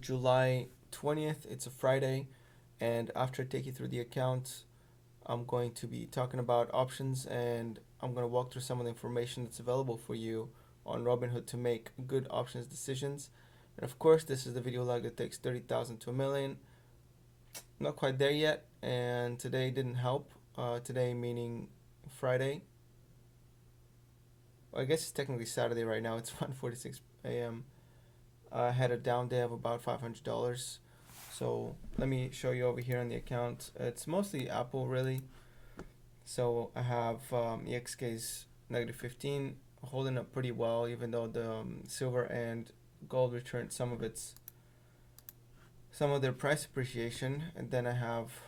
July 20th. It's a Friday, and after I take you through the account, I'm going to be talking about options, and I'm going to walk through some of the information that's available for you on Robinhood to make good options decisions. And of course, this is the video log that takes 30,000 to a million. Not quite there yet, and today didn't help. Today meaning Friday. Well, I guess it's technically Saturday right now. It's 1:46 a.m. I had a down day of about $500. So let me show you over here on the account. It's mostly Apple really. So I have EXK's negative 15 holding up pretty well, even though the silver and gold returned some of their price appreciation. And then I have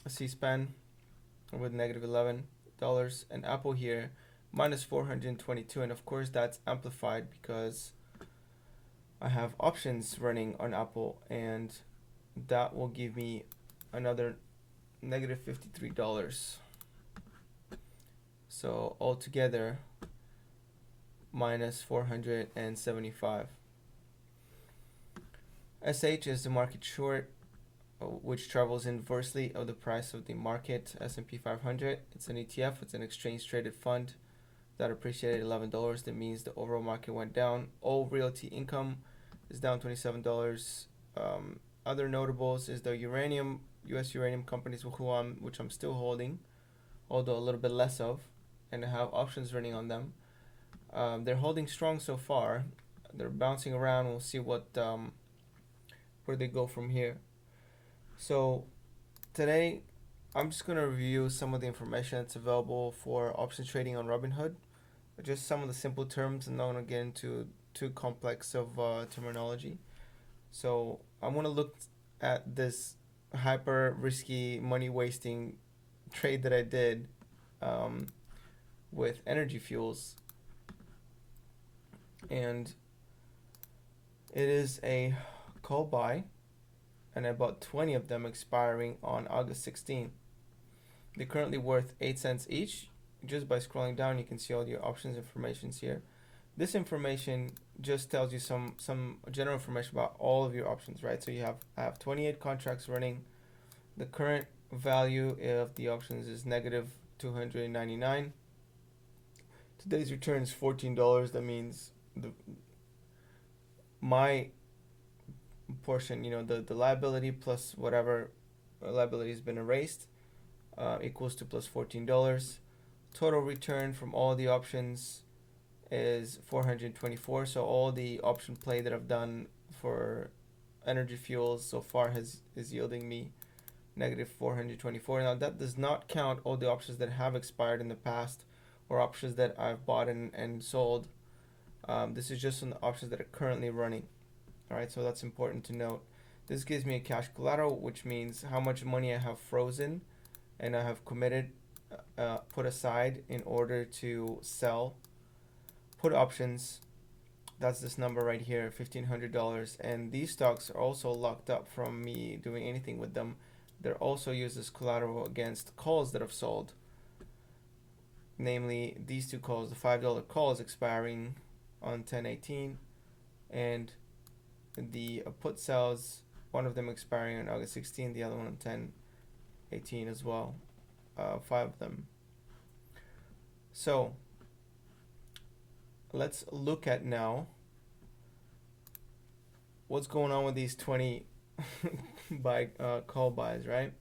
a C-SPAN with negative $11, and Apple here minus 422, and of course that's amplified because I have options running on Apple, and that will give me another negative $53. So altogether minus 475. SH is the market short, which travels inversely of the price of the market S&P 500. It's an ETF. It's an exchange traded fund that appreciated $11. That means the overall market went down. All realty income is down $27. Other notables is the uranium, U.S. uranium companies which I'm still holding, although a little bit less of, and I have options running on them. They're holding strong so far. They're bouncing around. We'll see where they go from here. So today I'm just going to review some of the information that's available for options trading on Robinhood. Just some of the simple terms, and not going to get into too complex of terminology. So I want to look at this hyper risky money wasting trade that I did with energy fuels, and it is a call buy, and I bought 20 of them expiring on August 16th. They're currently worth 8 cents each. Just by scrolling down, you can see all your options informations here. This information just tells you some general information about all of your options, right? So I have 28 contracts running. The current value of the options is negative 299. Today's return is $14. That means my portion, the liability plus whatever liability has been erased, equals to plus $14. Total return from all the options is 424. So all the option play that I've done for energy fuels so far is yielding me negative 424. Now that does not count all the options that have expired in the past, or options that I've bought and sold. This is just on the options that are currently running. All right, so that's important to note. This gives me a cash collateral, which means how much money I have frozen and I have committed, put aside in order to sell put options. That's this number right here, $1,500. And these stocks are also locked up from me doing anything with them. They're also used as collateral against calls that I've sold. Namely, these two calls, the $5 calls expiring on 10/18, and the put sells, one of them expiring on August 16, the other one on 10/18 as well. 5 of them. So let's look at now what's going on with these 20 call buys, right?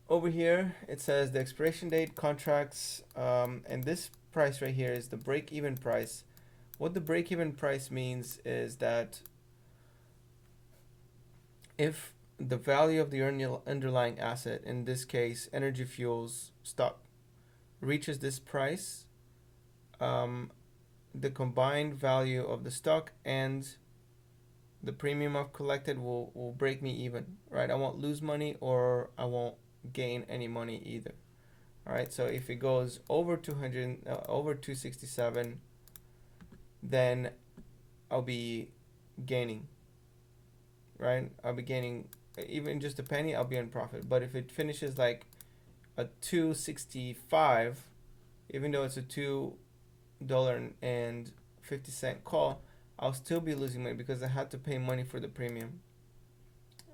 Over here it says the expiration date, contracts, and this price right here is the break-even price. What the break-even price means is that if the value of the underlying asset, in this case energy fuels stock, reaches this price, the combined value of the stock and the premium I've collected will break me even, right? I won't lose money or I won't gain any money either. All right, so if it goes over 267, then I'll be gaining, right? I'll be gaining even just a penny, I'll be in profit. But if it finishes like a 265, even though it's a $2.50 call, I'll still be losing money because I had to pay money for the premium,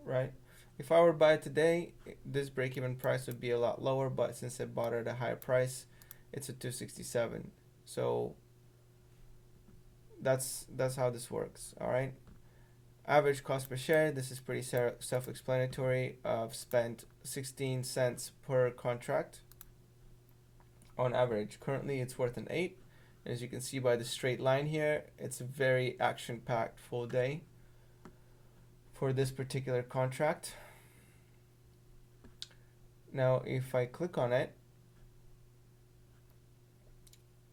right? If I were to buy it today, this break-even price would be a lot lower, but since I bought it at a higher price, it's a 267. So that's how this works. All right. Average cost per share. This is pretty self-explanatory. I've spent 16 cents per contract on average. Currently, it's worth an 8. And as you can see by the straight line here, it's a very action-packed full day for this particular contract. Now, if I click on it,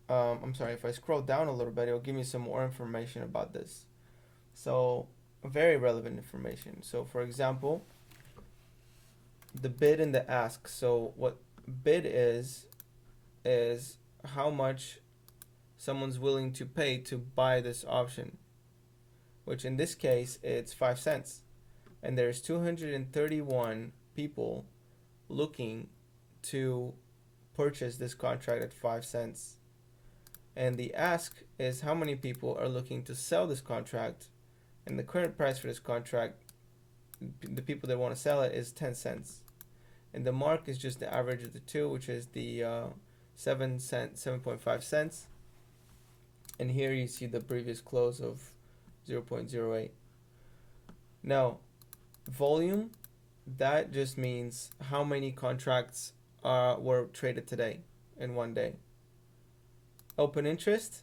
I'm sorry, if I scroll down a little bit, it'll give me some more information about this. So, very relevant information. So, for example, the bid and the ask. So, what bid is how much someone's willing to pay to buy this option, which in this case, it's 5 cents. And there's 231 people looking to purchase this contract at 5 cents. And the ask is how many people are looking to sell this contract, and the current price for this contract, the people that want to sell it, is 10 cents. And the mark is just the average of the two, which is the 7.5 cents. And here you see the previous close of 0.08. Now, volume, that just means how many contracts were traded today in one day. Open interest,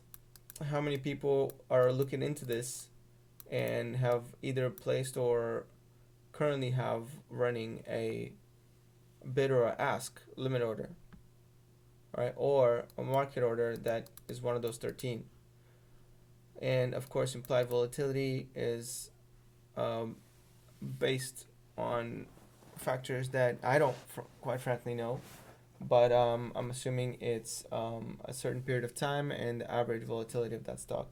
how many people are looking into this and have either placed or currently have running a bid or a ask limit order, right? Or a market order that is one of those 13. And of course, implied volatility is based on factors that I don't quite frankly know, but I'm assuming it's a certain period of time and the average volatility of that stock.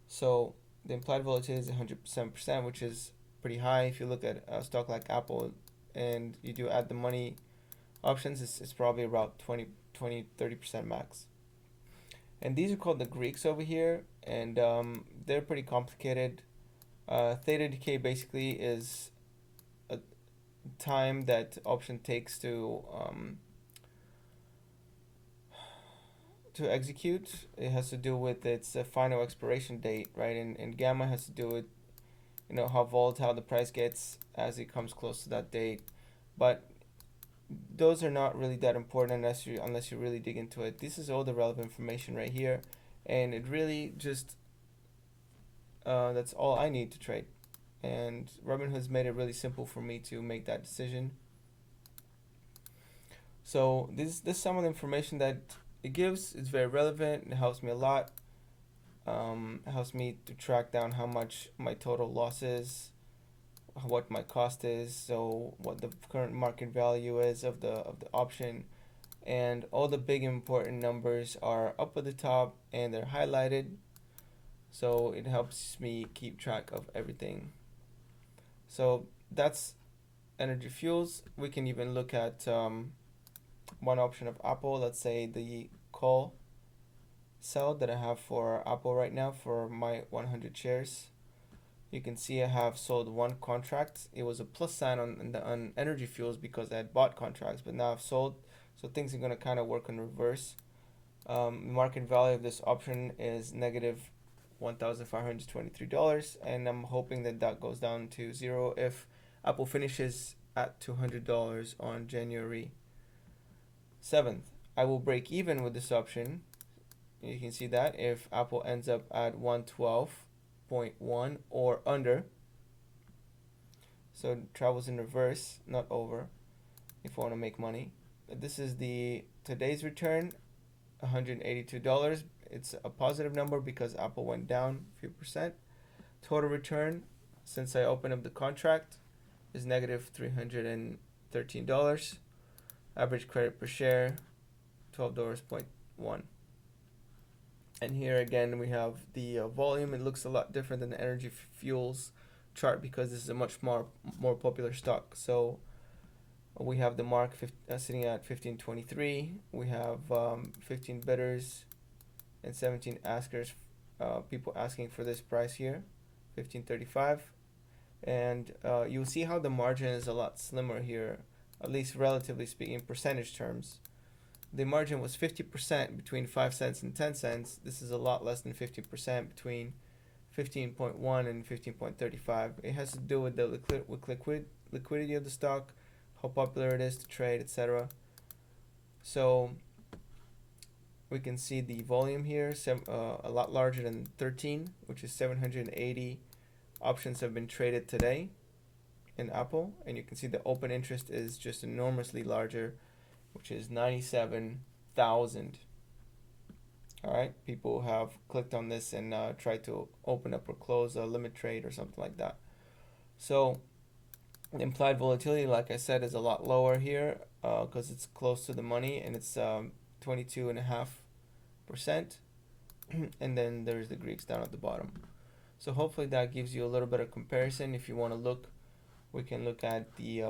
So the implied volatility is 107%, which is pretty high. If you look at a stock like Apple and you do add the money options, it's probably about 20-30% max. And these are called the Greeks over here, and they're pretty complicated. Theta decay basically is a time that option takes to execute. It has to do with its final expiration date, right? And gamma has to do with how volatile the price gets as it comes close to that date. But those are not really that important unless you really dig into it. This is all the relevant information right here, and it really just that's all I need to trade. And Robinhood's made it really simple for me to make that decision. So this some of the information that it gives is very relevant. It helps me a lot. It helps me to track down how much my total loss is, what my cost is, so what the current market value is of the option, and all the big important numbers are up at the top and they're highlighted, so it helps me keep track of everything. So that's energy fuels. We can even look at one option of Apple. Let's say the call sell that I have for Apple right now for my 100 shares. You can see I have sold one contract. It was a plus sign on energy fuels because I had bought contracts, but now I've sold. So things are going to kind of work in reverse. Market value of this option is negative $1,523, and I'm hoping that goes down to zero if Apple finishes at $200 on January 7th. I will break even with this option. You can see that if Apple ends up at 112.1 or under, so it travels in reverse, not over, if I want to make money. This is the today's return, $182. It's a positive number because Apple went down a few percent. Total return since I opened up the contract is negative $313. Average credit per share, $12.1. And here again we have the volume. It looks a lot different than the energy fuels chart because this is a much more popular stock. So we have the mark sitting at 1523. We have 15 bidders and 17 askers people asking for this price here, 1535, and you'll see how the margin is a lot slimmer here, at least relatively speaking, in percentage terms. The margin was 50% between 5 cents and 10 cents. This is a lot less than 50% between 15.1 and 15.35. It has to do with the liquidity of the stock, how popular it is to trade, etc. So we can see the volume here, a lot larger than 13, which is 780 options have been traded today in Apple, and you can see the open interest is just enormously larger, which is 97,000. All right, people have clicked on this and tried to open up or close a limit trade or something like that. So the implied volatility, like I said, is a lot lower here because it's close to the money, and it's 22.5%. And then there's the Greeks down at the bottom. So hopefully that gives you a little bit of comparison. If you want to look, we can look at the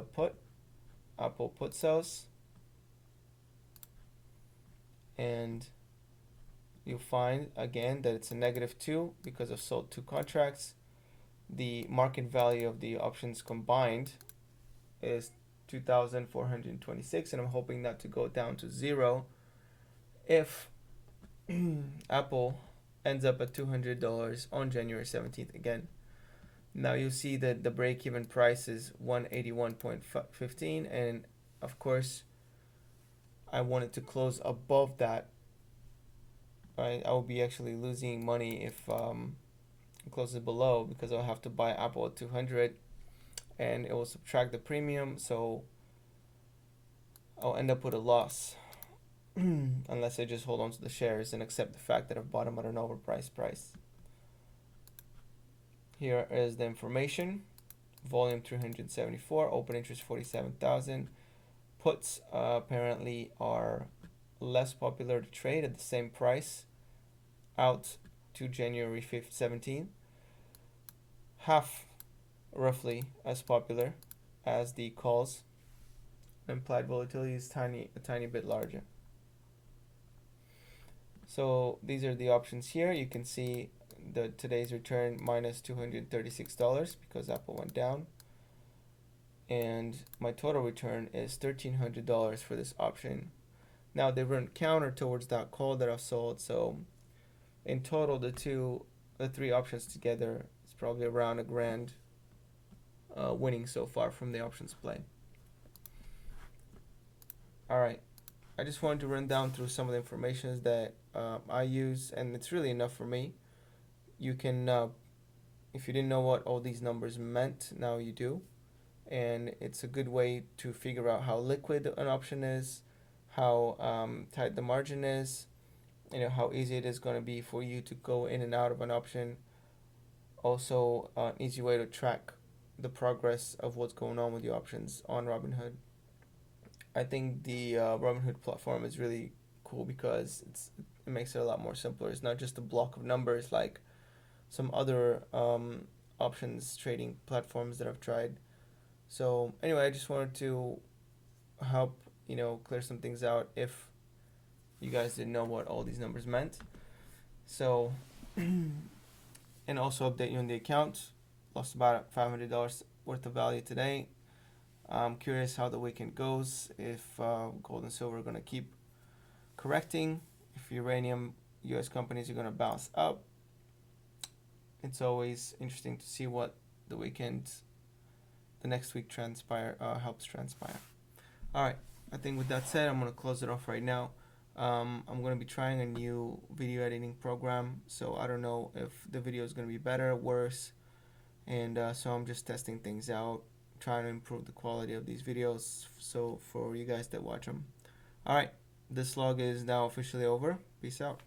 Apple put sales, and you'll find again that it's a -2 because I've sold 2 contracts. The market value of the options combined is 2,426, and I'm hoping that to go down to 0 if Apple ends up at $200 on January 17th again. Now you see that the break-even price is 181.15, and of course I wanted to close above that. Right, I will be actually losing money if it closes below, because I'll have to buy Apple at 200 and it will subtract the premium, so I'll end up with a loss unless I just hold on to the shares and accept the fact that I've bought them at an overpriced price. Here is the information. Volume 374, open interest 47,000. Puts apparently are less popular to trade at the same price out to January 5th, 17th. Half roughly as popular as the calls. Implied volatility is a tiny bit larger. So these are the options here. You can see the today's return minus $236 because Apple went down, and my total return is $1,300 for this option. Now they run counter towards that call that I've sold, so in total the 3 options together is probably around $1,000 winning so far from the options play. All right, I just wanted to run down through some of the information that I use, and it's really enough for me. You can, if you didn't know what all these numbers meant, now you do, and it's a good way to figure out how liquid an option is, how tight the margin is, how easy it is going to be for you to go in and out of an option. Also, an easy way to track the progress of what's going on with the options on Robinhood. I think the Robinhood platform is really cool because it makes it a lot more simpler. It's not just a block of numbers like some other options trading platforms that I've tried. So anyway, I just wanted to help clear some things out if you guys didn't know what all these numbers meant. So and also update you on the account. Lost about $500 worth of value today. I'm curious how the weekend goes, if gold and silver are going to keep correcting, if uranium US companies are going to bounce up. It's always interesting to see what the next week helps transpire. All right, I think with that said, I'm going to close it off right now. I'm going to be trying a new video editing program, so I don't know if the video is going to be better or worse, and so I'm just testing things out, trying to improve the quality of these videos so for you guys that watch them. All right, this vlog is now officially over. Peace out.